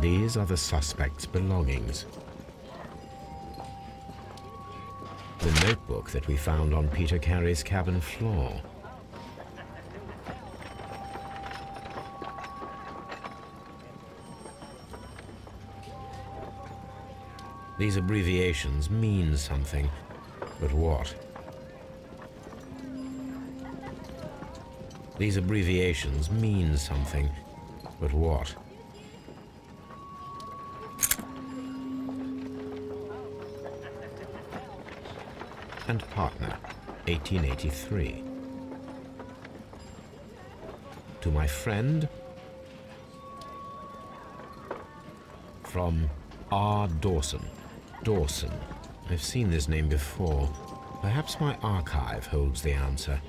These are the suspect's belongings. The notebook that we found on Peter Carey's cabin floor. These abbreviations mean something, but what? These abbreviations mean something, but what? And partner, 1883. To my friend, from R. Dawson. Dawson. I've seen this name before. Perhaps my archive holds the answer.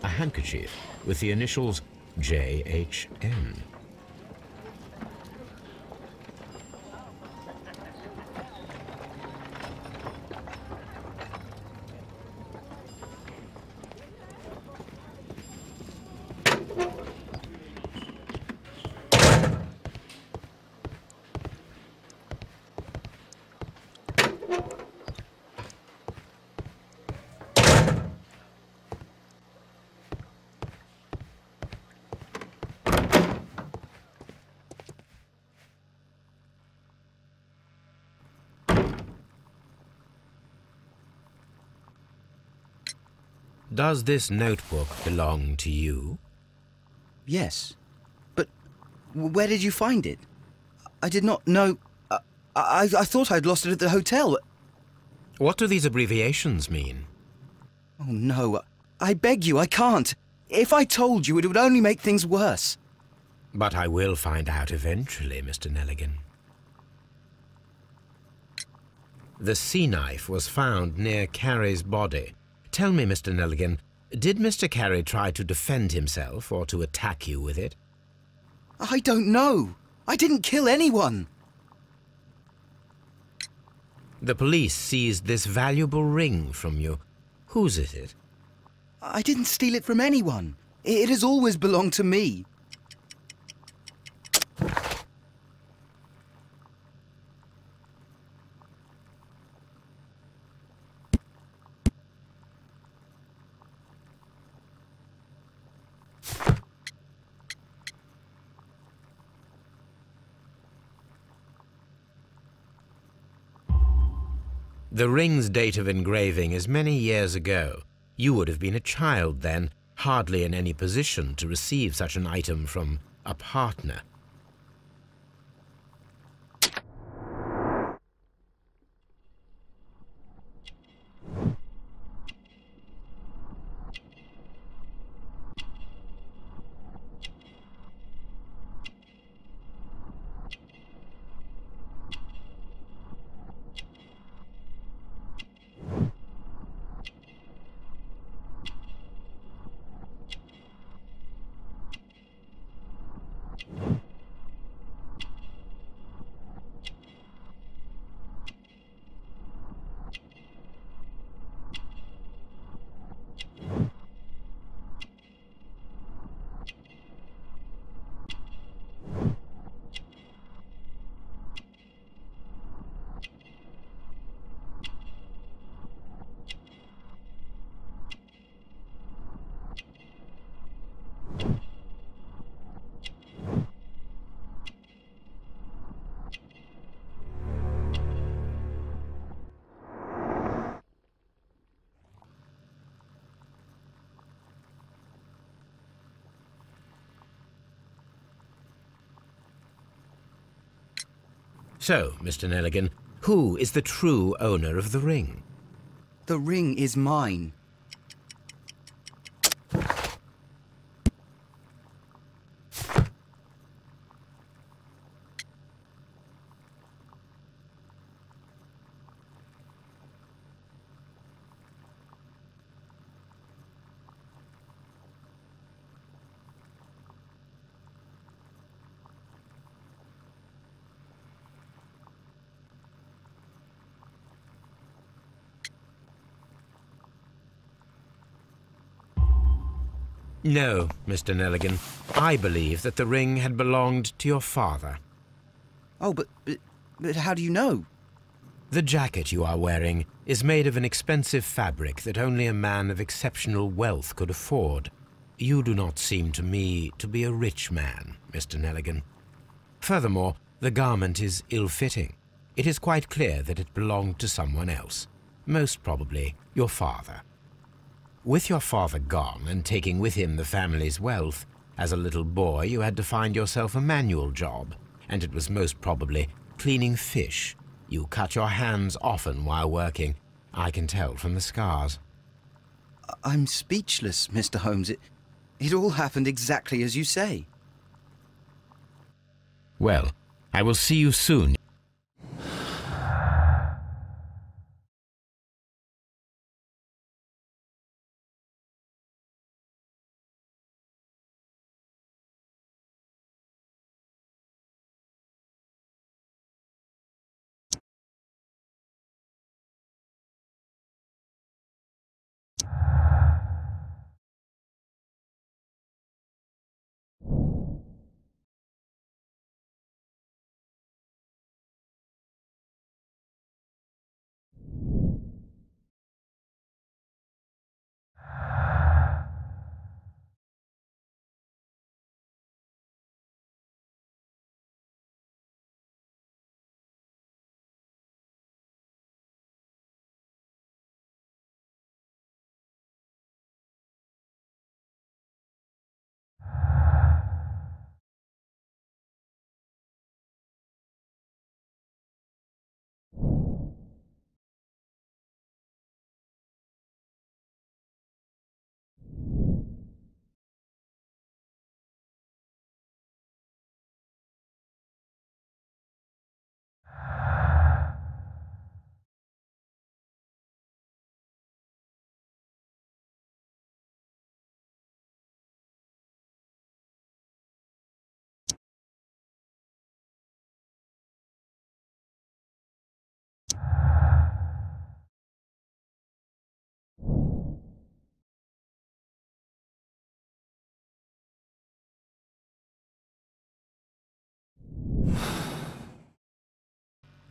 A handkerchief with the initials JHN. Does this notebook belong to you? Yes. But where did you find it? I did not know... I thought I'd lost it at the hotel. What do these abbreviations mean? Oh, no. I beg you, I can't. If I told you, it would only make things worse. But I will find out eventually, Mr. Nelligan. The sea knife was found near Carey's body. Tell me, Mr. Nelligan, did Mr. Carey try to defend himself or to attack you with it? I don't know. I didn't kill anyone. The police seized this valuable ring from you. Whose is it? I didn't steal it from anyone. It has always belonged to me. The ring's date of engraving is many years ago. You would have been a child then, hardly in any position to receive such an item from a partner. So, Mr. Nelligan, who is the true owner of the ring? The ring is mine. No, Mr. Nelligan. I believe that the ring had belonged to your father. Oh, but how do you know? The jacket you are wearing is made of an expensive fabric that only a man of exceptional wealth could afford. You do not seem to me to be a rich man, Mr. Nelligan. Furthermore, the garment is ill-fitting. It is quite clear that it belonged to someone else, most probably your father. With your father gone and taking with him the family's wealth, as a little boy you had to find yourself a manual job, and it was most probably cleaning fish. You cut your hands often while working. I can tell from the scars. I'm speechless, Mr. Holmes. It all happened exactly as you say. Well, I will see you soon.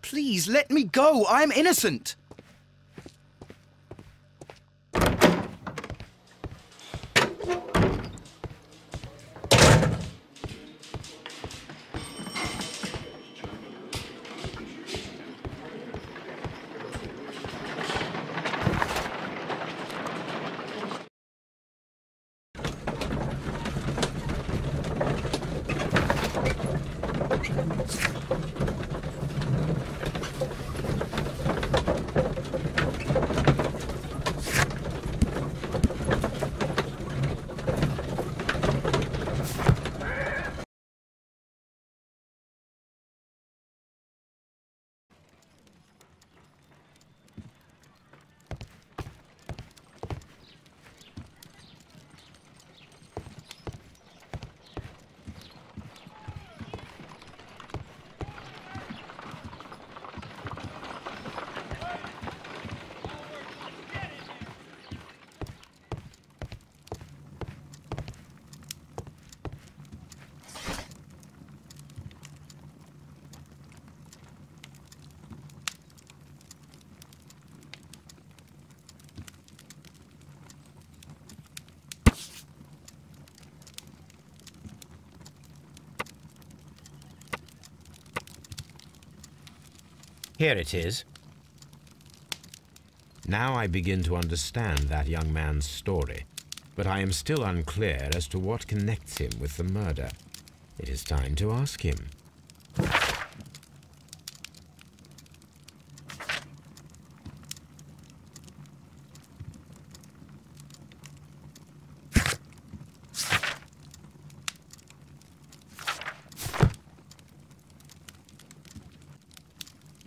Please, let me go! I'm innocent! Here it is. Now I begin to understand that young man's story, but I am still unclear as to what connects him with the murder. It is time to ask him.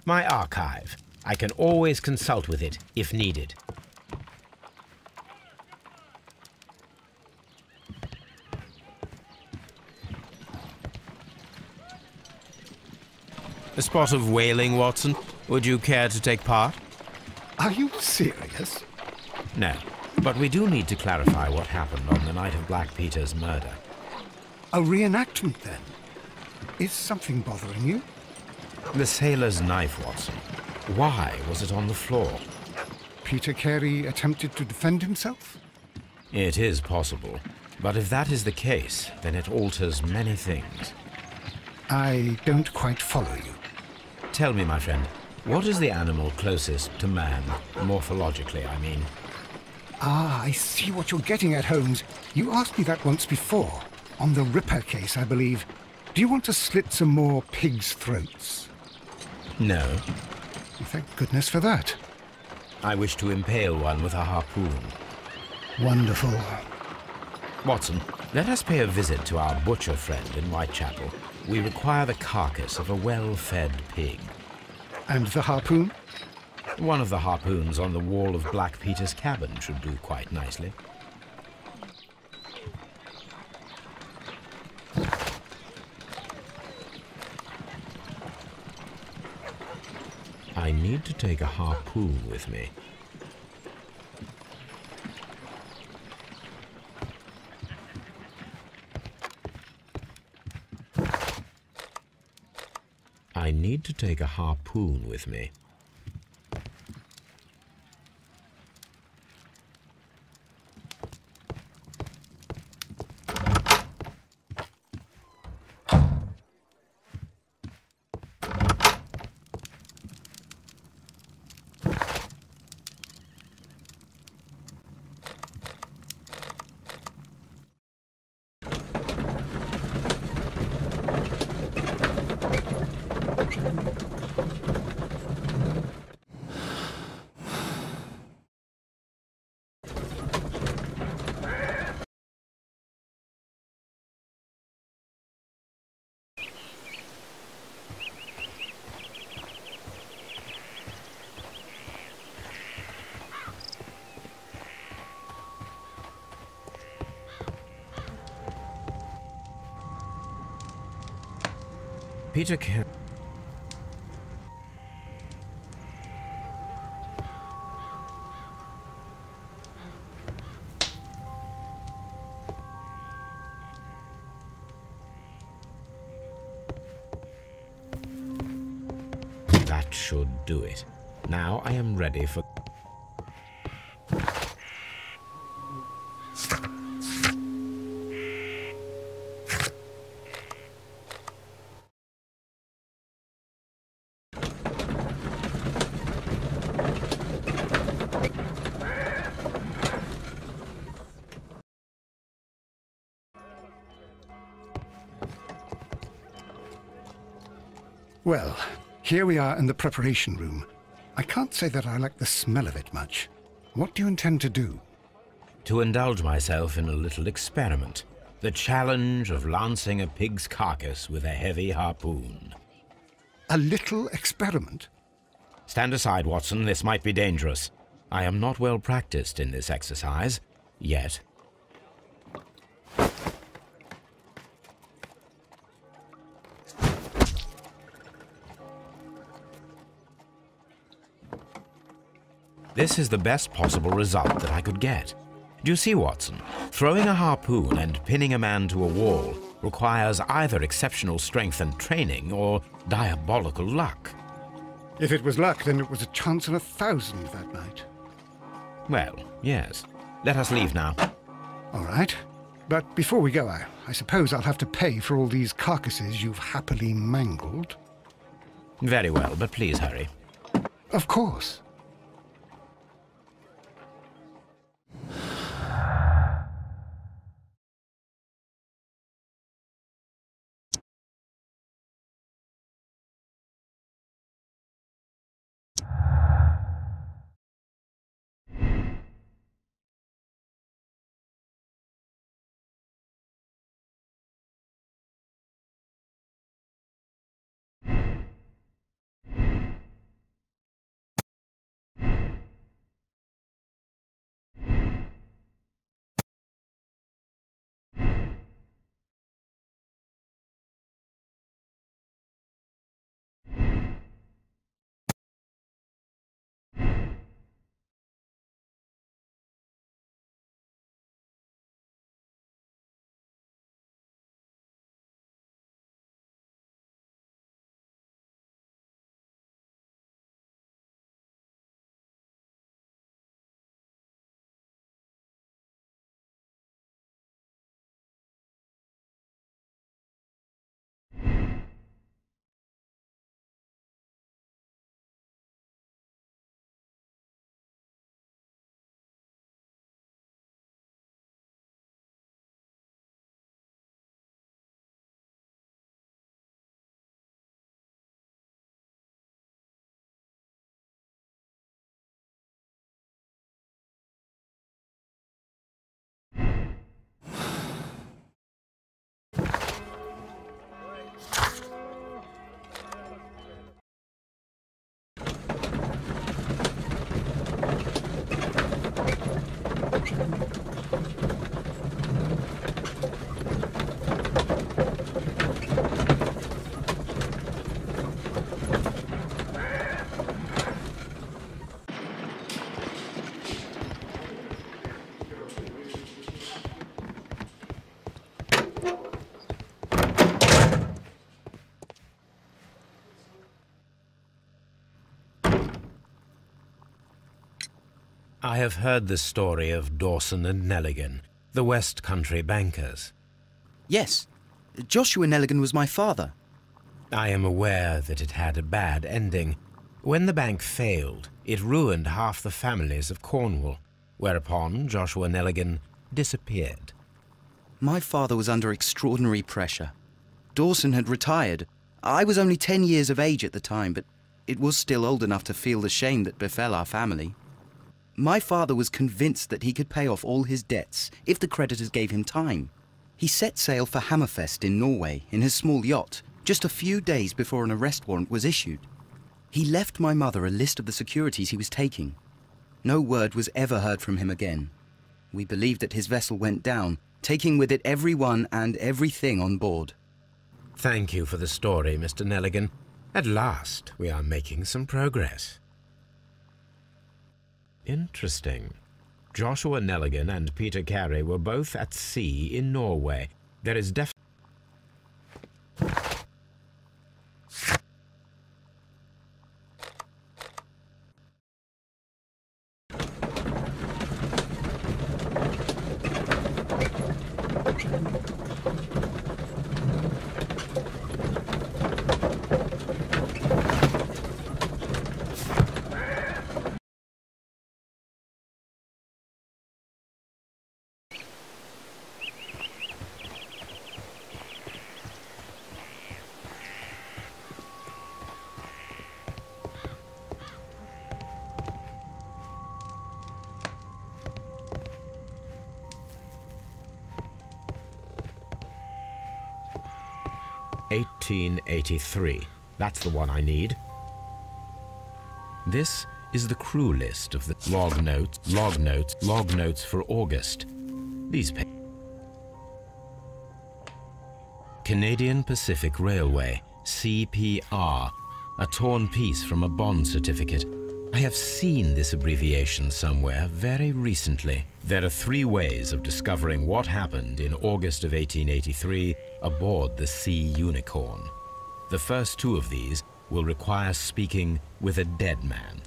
My archive. I can always consult with it if needed. A spot of whaling, Watson. Would you care to take part? Are you serious? No. But we do need to clarify what happened on the night of Black Peter's murder. A reenactment, then? Is something bothering you? The sailor's knife, Watson. Why was it on the floor? Peter Carey attempted to defend himself? It is possible. But if that is the case, then it alters many things. I don't quite follow you. Tell me, my friend, what is the animal closest to man, morphologically, I mean? Ah, I see what you're getting at, Holmes. You asked me that once before. On the Ripper case, I believe. Do you want to slit some more pigs' throats? No. Well, thank goodness for that. I wish to impale one with a harpoon. Wonderful. Watson, let us pay a visit to our butcher friend in Whitechapel. We require the carcass of a well-fed pig. And the harpoon? One of the harpoons on the wall of Black Peter's cabin should do quite nicely. I need to take a harpoon with me. I need to take a harpoon with me. Peter Carey. That should do it. Now I am ready for... Well, here we are in the preparation room. I can't say that I like the smell of it much. What do you intend to do? To indulge myself in a little experiment. The challenge of lancing a pig's carcass with a heavy harpoon. A little experiment? Stand aside, Watson. This might be dangerous. I am not well practiced in this exercise, yet. This is the best possible result that I could get. Do you see, Watson? Throwing a harpoon and pinning a man to a wall requires either exceptional strength and training or diabolical luck. If it was luck, then it was a chance in 1,000 that night. Well, yes. Let us leave now. All right. But before we go, I suppose I'll have to pay for all these carcasses you've happily mangled. Very well, but please hurry. Of course. I have heard the story of Dawson and Nelligan, the West Country bankers. Yes, Joshua Nelligan was my father. I am aware that it had a bad ending. When the bank failed, it ruined half the families of Cornwall, whereupon Joshua Nelligan disappeared. My father was under extraordinary pressure. Dawson had retired. I was only 10 years of age at the time, but it was still old enough to feel the shame that befell our family. My father was convinced that he could pay off all his debts if the creditors gave him time. He set sail for Hammerfest in Norway in his small yacht, just a few days before an arrest warrant was issued. He left my mother a list of the securities he was taking. No word was ever heard from him again. We believe that his vessel went down, taking with it everyone and everything on board. Thank you for the story, Mr. Nelligan. At last, we are making some progress. Interesting. Joshua Nelligan and Peter Carey were both at sea in Norway. There is definitely... 1883. That's the one I need. This is the crew list of the log notes for August. These Canadian Pacific Railway, CPR, a torn piece from a bond certificate. I have seen this abbreviation somewhere very recently. There are 3 ways of discovering what happened in August of 1883 aboard the Sea Unicorn. The first 2 of these will require speaking with a dead man.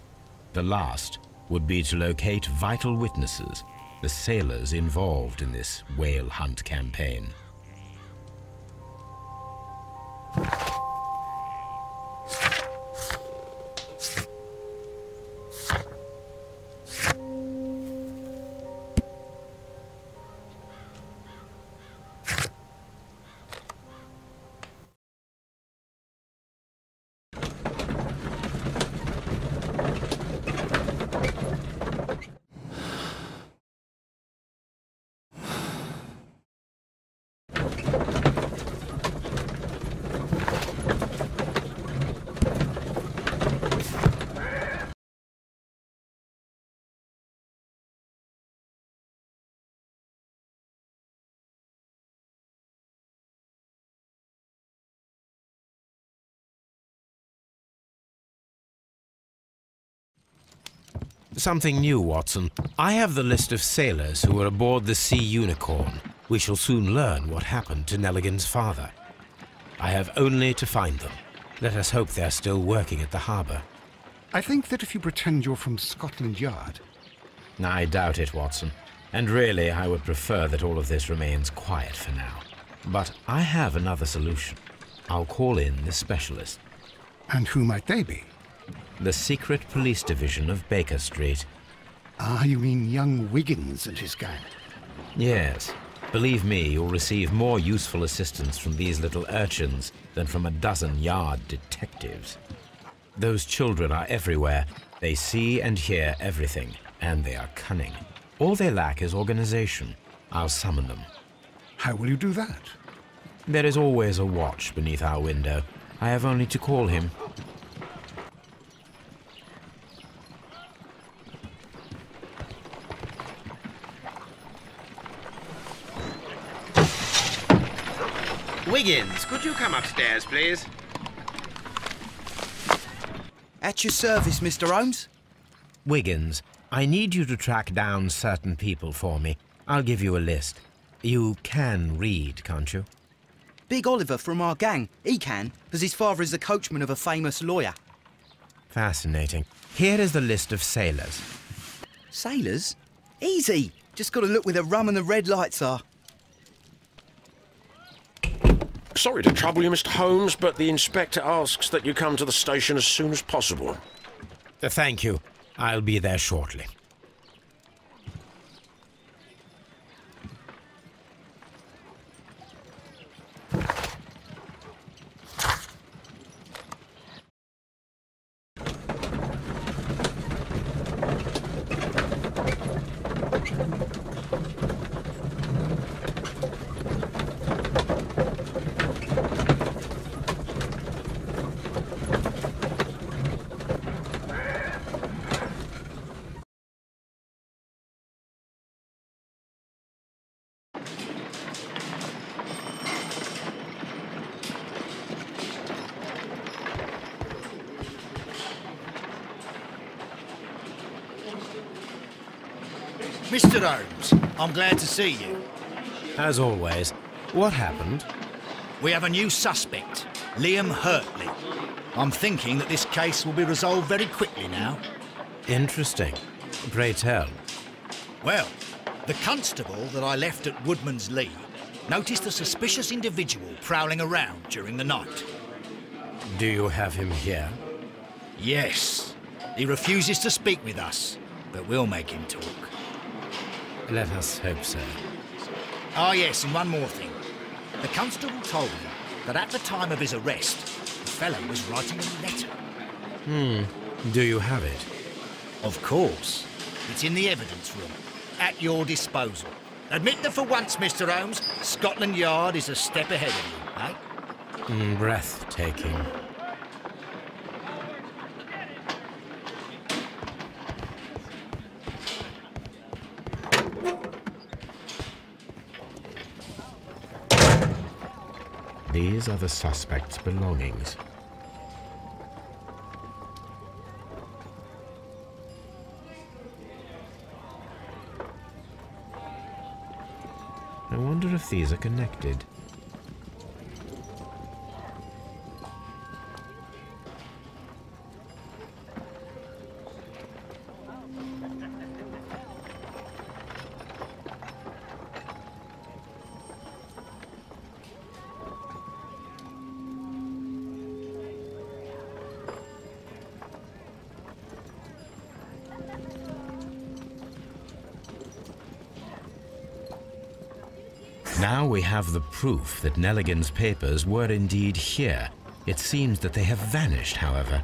The last would be to locate vital witnesses, the sailors involved in this whale hunt campaign. Something new, Watson. I have the list of sailors who were aboard the Sea Unicorn. We shall soon learn what happened to Nelligan's father. I have only to find them. Let us hope they're still working at the harbour. I think that if you pretend you're from Scotland Yard... I doubt it, Watson. And really, I would prefer that all of this remains quiet for now. But I have another solution. I'll call in the specialist. And who might they be? The secret police division of Baker Street. Ah, you mean young Wiggins and his gang? Yes. Believe me, you'll receive more useful assistance from these little urchins than from a dozen yard detectives. Those children are everywhere. They see and hear everything, and they are cunning. All they lack is organization. I'll summon them. How will you do that? There is always a watch beneath our window. I have only to call him. Wiggins, could you come upstairs, please? At your service, Mr. Holmes. Wiggins, I need you to track down certain people for me. I'll give you a list. You can read, can't you? Big Oliver from our gang. He can, because his father is the coachman of a famous lawyer. Fascinating. Here is the list of sailors. Sailors? Easy! Just got to look where the rum and the red lights are. Sorry to trouble you, Mr. Holmes, but the inspector asks that you come to the station as soon as possible. Thank you. I'll be there shortly. Mr. Holmes, I'm glad to see you. As always. What happened? We have a new suspect, Liam Hurtley. I'm thinking that this case will be resolved very quickly now. Interesting. Pray tell. Well, the constable that I left at Woodman's Lee noticed a suspicious individual prowling around during the night. Do you have him here? Yes. He refuses to speak with us, but we'll make him talk. Let us hope so. Ah, yes, and one more thing. The constable told me that at the time of his arrest, the fellow was writing a letter. Do you have it? Of course. It's in the evidence room, at your disposal. Admit that for once, Mr. Holmes, Scotland Yard is a step ahead of you, eh? Breathtaking. These are the suspect's belongings. I wonder if these are connected. Now we have the proof that Nelligan's papers were indeed here. It seems that they have vanished, however.